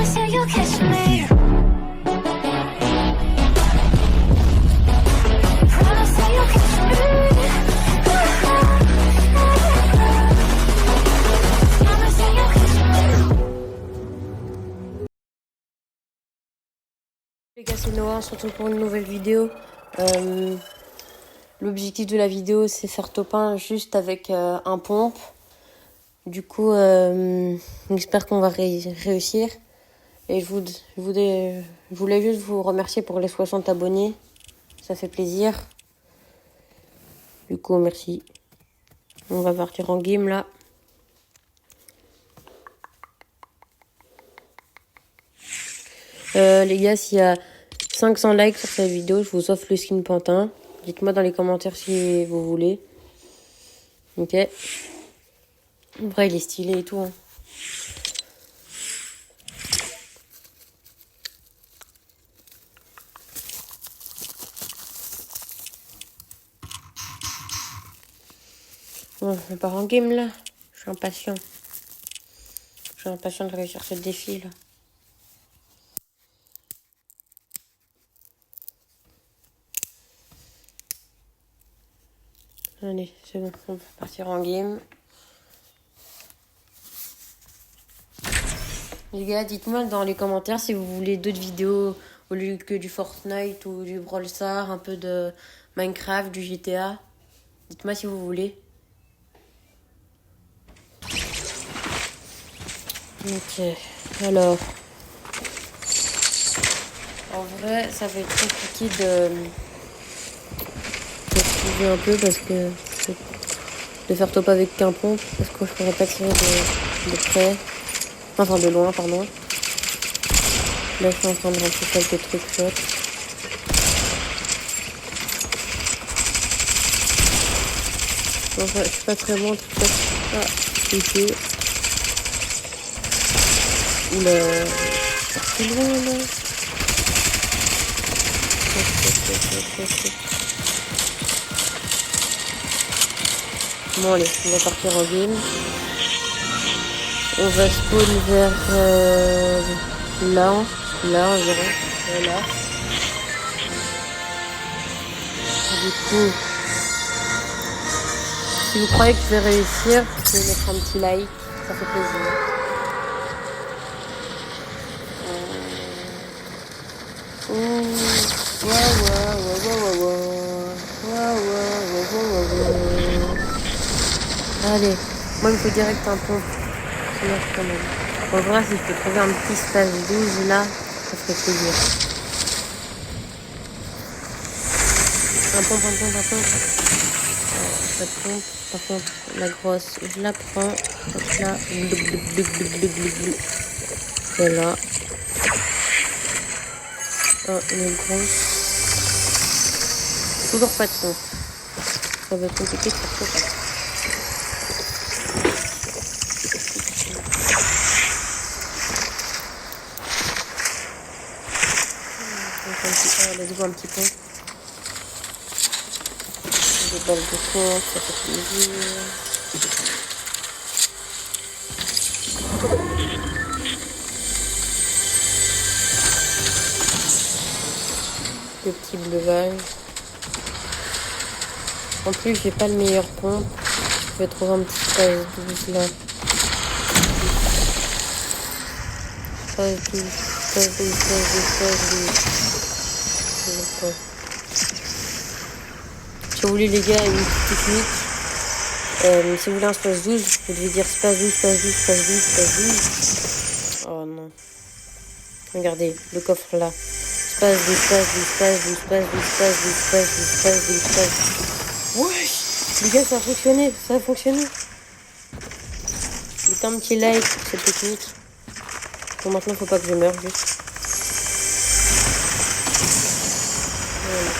Promise that you'll catch me. Promise that you'll catch me. Promise that you'll catch me. Les gars, c'est Noah, on se retrouve pour une nouvelle vidéo. L'objectif de la vidéo, c'est faire top 1 juste avec un pompe. Du coup, j'espère qu'on va réussir. Et je voulais juste vous remercier pour les 60 abonnés. Ça fait plaisir. Du coup, merci. On va partir en game là. Les gars, s'il y a 500 likes sur cette vidéo, je vous offre le skin Pantin. Dites-moi dans les commentaires si vous voulez. Ok. Après, il est stylé et tout. Hein. Bon, on part en game là. Je suis impatient. Je suis impatient de réussir ce défi là. Allez, c'est bon, on va partir en game. Les gars, dites-moi dans les commentaires si vous voulez d'autres vidéos au lieu que du Fortnite ou du Brawl Stars, un peu de Minecraft, du GTA. Dites-moi si vous voulez. Ok, alors. En vrai, ça va être compliqué de trouver un peu parce que de faire top avec qu'un pompe parce que je pourrais pas tirer de près. Enfin, de loin, pardon. Là, je suis en train de remplir quelques trucs chouettes. Enfin, je suis pas très bon, en tout cas, ah, ok. Oula, c'est loin, là. Bon, allez, on va partir en game. On va spawn vers là environ. Voilà. Du coup, si vous croyez que je vais réussir, vous pouvez mettre un petit like, ça fait plaisir. Allez, moi il me faut direct un pompe. Quand même. On verra si je peux trouver un petit stage 12 là, ça ferait plaisir. Un pompe. Pas de pompe. Par contre, la grosse, je la prends. Hop là. Voilà. Oh, une grosse. Toujours pas de pompe. Ça va être compliqué de faire ça. Allez, un petit peu. Des balles de compte, ça fait plaisir. Le petit bleuvage. En plus, j'ai pas le meilleur pompe. Je vais trouver un petit phase 12 là. Phase 12. Si vous voulez les gars une petite technique, si vous voulez un space 12, vous devez dire space 12. Oh non. Regardez, le coffre là. Space 12. Wesh, les gars, ça a fonctionné. Mettez un petit like pour cette technique. Bon, maintenant, faut pas que je meure juste. Voilà.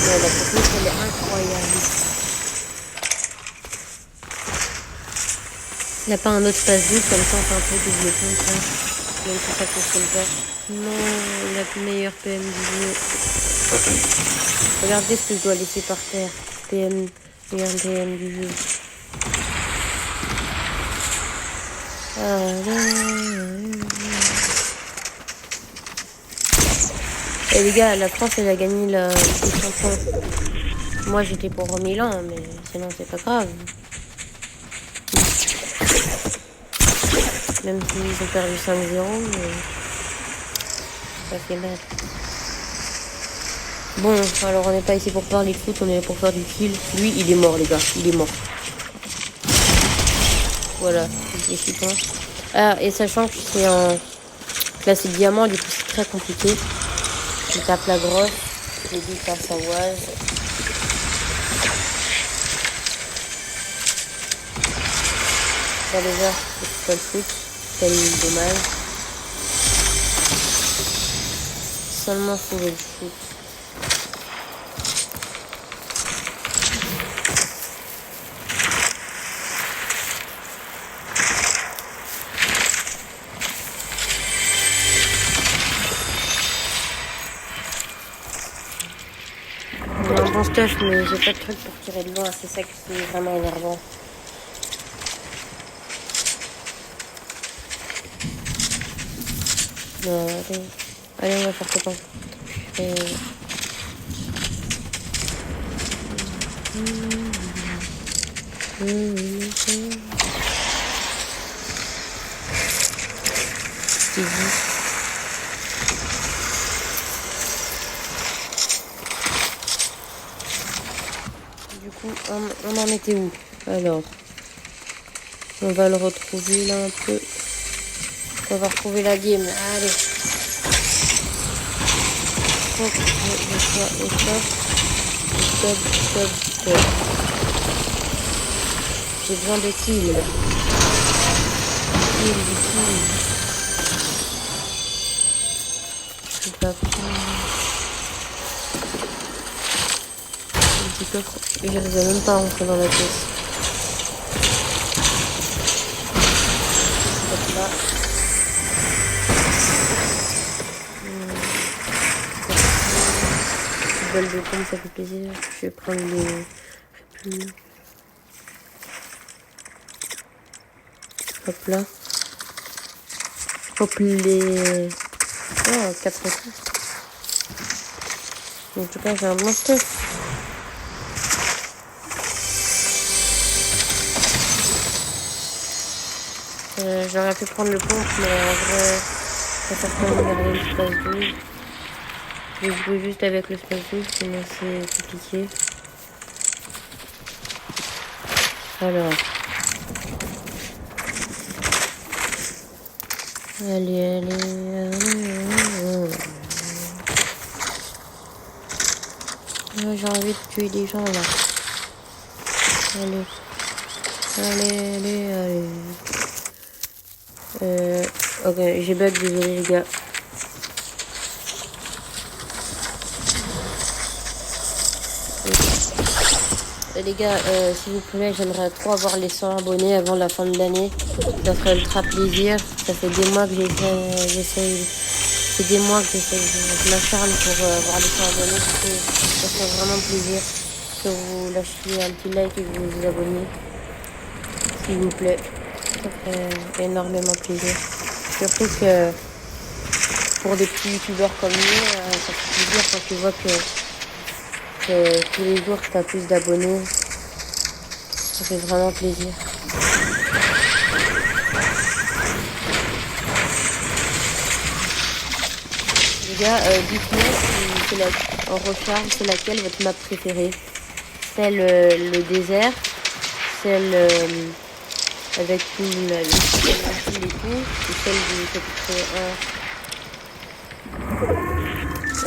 Ouais, la technique, elle est incroyable. Il n'y a pas un autre space 12, comme ça on fait un peu double compte là. Même si ça fonctionne pas. Non, la meilleure PM du jeu. Regardez ce que je dois laisser par terre. Meilleure PM du jeu. Et les gars, la France, elle a gagné la Ligue des Champions. Moi, j'étais pour Milan, mais sinon, c'est pas grave. Même s'ils ont perdu 5-0, mais ça fait mal. Bon, alors on n'est pas ici pour parler de foot, on est là pour faire du kill. Lui, il est mort, les gars, il est mort. Voilà, il est 6 points. Ah, et sachant que c'est en classé diamant, du coup, c'est très compliqué. Je tape la grosse, j'ai dit face à Waz. Dans les heures, c'est pas le foot, quel dommage. Seulement trouver le foot. J'ai un bon stuff, mais j'ai pas de truc pour tirer de loin, c'est ça qui est vraiment énervant. Non, allez, on va faire copain. C'est dit. Du coup, on en était où? Alors, on va le retrouver là un peu. On va retrouver la game. Allez. Stop, stop. J'ai besoin de kills. Je peux pas prendre. Le petit coffre. Et j'arrive même pas à rentrer dans la pièce. Hop là. Bol de pomme, ça fait plaisir. Je vais prendre les répulsions. Hop là. Hop les... Oh, 4 coups. En tout cas, j'ai un bon stuff. J'aurais pu prendre le pompe, mais en vrai, ça sert pas à garder le space 12. Je vais jouer juste avec le space 12, sinon c'est compliqué. Alors. Allez. J'ai envie de tuer des gens là. Allez. Ok, j'ai bug, désolé les gars. Les gars, s'il vous plaît, j'aimerais trop avoir les 100 abonnés avant la fin de l'année. Ça ferait ultra plaisir. Ça fait des mois que j'essaye. C'est des mois que je m'acharne pour avoir les 100 abonnés. Ça ferait vraiment plaisir que vous lâchiez un petit like et que vous vous abonnez. S'il vous plaît. Ça ferait énormément plaisir. Surtout que pour des petits youtubeurs comme nous, ça fait plaisir quand tu vois que tous les jours tu as plus d'abonnés. Ça fait vraiment plaisir. Les gars, dites-moi si en recharge, c'est laquelle votre map préférée? Celle le désert, celle avec tous les coups, ou celle du chapitre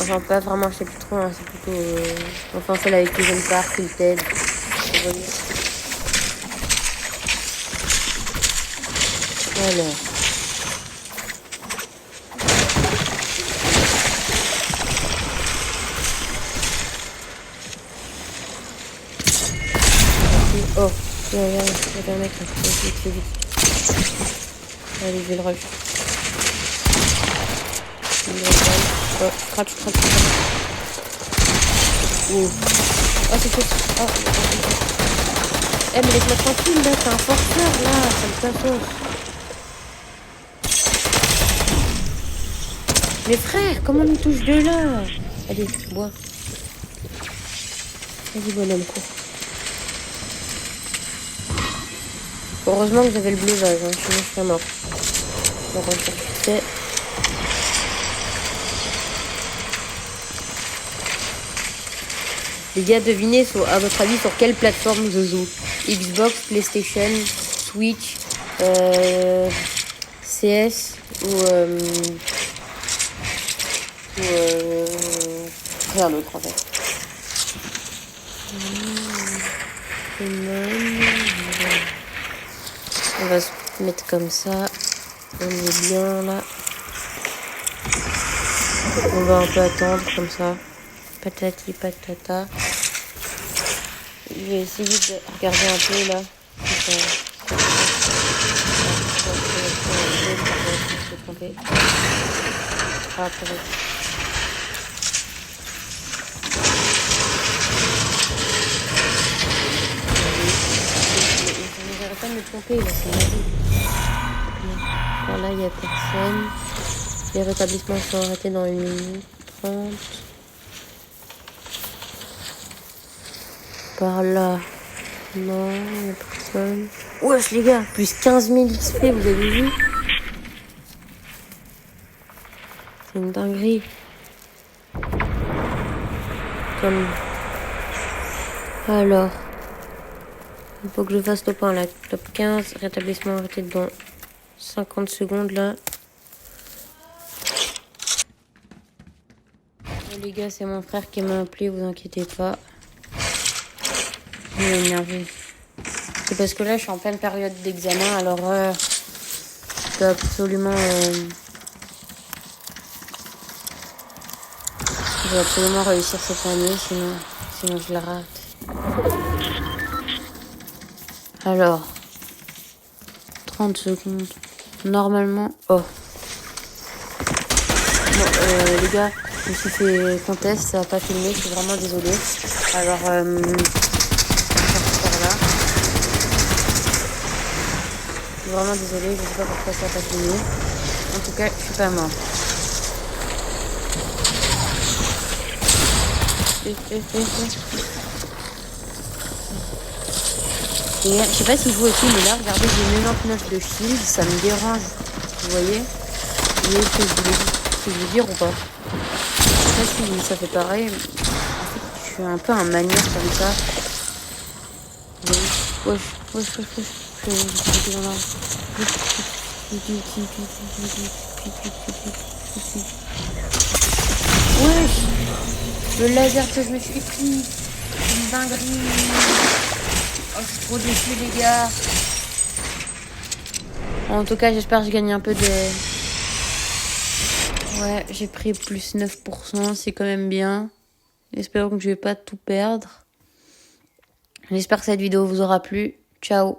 1. Enfin, pas vraiment le chapitre 1, c'est plutôt... enfin, celle avec les jeunes parcs, le TED. Vous voyez. Alors. Oh, il y a un mec là, vite. Allez, je vais le rush. Oh, scratch. Oh, c'est chaud. Oh. Eh, mais laisse-moi tranquille là, t'es un forceur là, ça me casse. Mais frère, comment on me touche de là? Allez, bois. Vas-y, bonhomme, cours. Heureusement que j'avais le bleuvage, hein, sinon je serais mort. On va chercher. Les gars, devinez à votre avis sur quelle plateforme je joue? Xbox, PlayStation, Switch, CS ou rien d'autre en fait. On va se mettre comme ça. On est bien là. On va un peu attendre comme ça. Patati patata. Je vais essayer de regarder un peu là. J'arrête pas de me tromper là, c'est ma vie. Alors là, il n'y a personne. Les rétablissements sont arrêtés dans 1 minute 30. Par là. Non, il n'y a personne. Wesh les gars, plus 15 000 XP, vous avez vu? C'est une dinguerie. Comme... Alors... Il faut que je fasse top 1 là. Top 15, rétablissement arrêté dans 50 secondes là. Bon, les gars, c'est mon frère qui m'a appelé, vous inquiétez pas. Il est énervé. C'est parce que là, je suis en pleine période d'examen, alors je dois absolument... je dois absolument réussir cette année, sinon je la rate. Alors, 30 secondes. Normalement... Oh. Bon, les gars, je me suis fait contest, ça n'a pas filmé, je suis vraiment désolée. Alors, par là. Je suis vraiment désolée, je sais pas pourquoi ça n'a pas filmé. En tout cas, je suis pas mort. Et je sais pas si vous aussi, mais là, regardez, j'ai 99 de shield, ça me dérange. Vous voyez? Vous voyez ce que je veux dire ou pas? Je sais pas si ça fait pareil. En fait, je suis un peu un manière comme ça. Wesh. Je vais dans l'arbre. Wesh. Le laser que je me suis pris. C'est une dinguerie. Oh, je suis trop déçue, les gars. En tout cas, j'espère que je gagne un peu de... Ouais, j'ai pris plus 9%, c'est quand même bien. J'espère que je vais pas tout perdre. J'espère que cette vidéo vous aura plu. Ciao.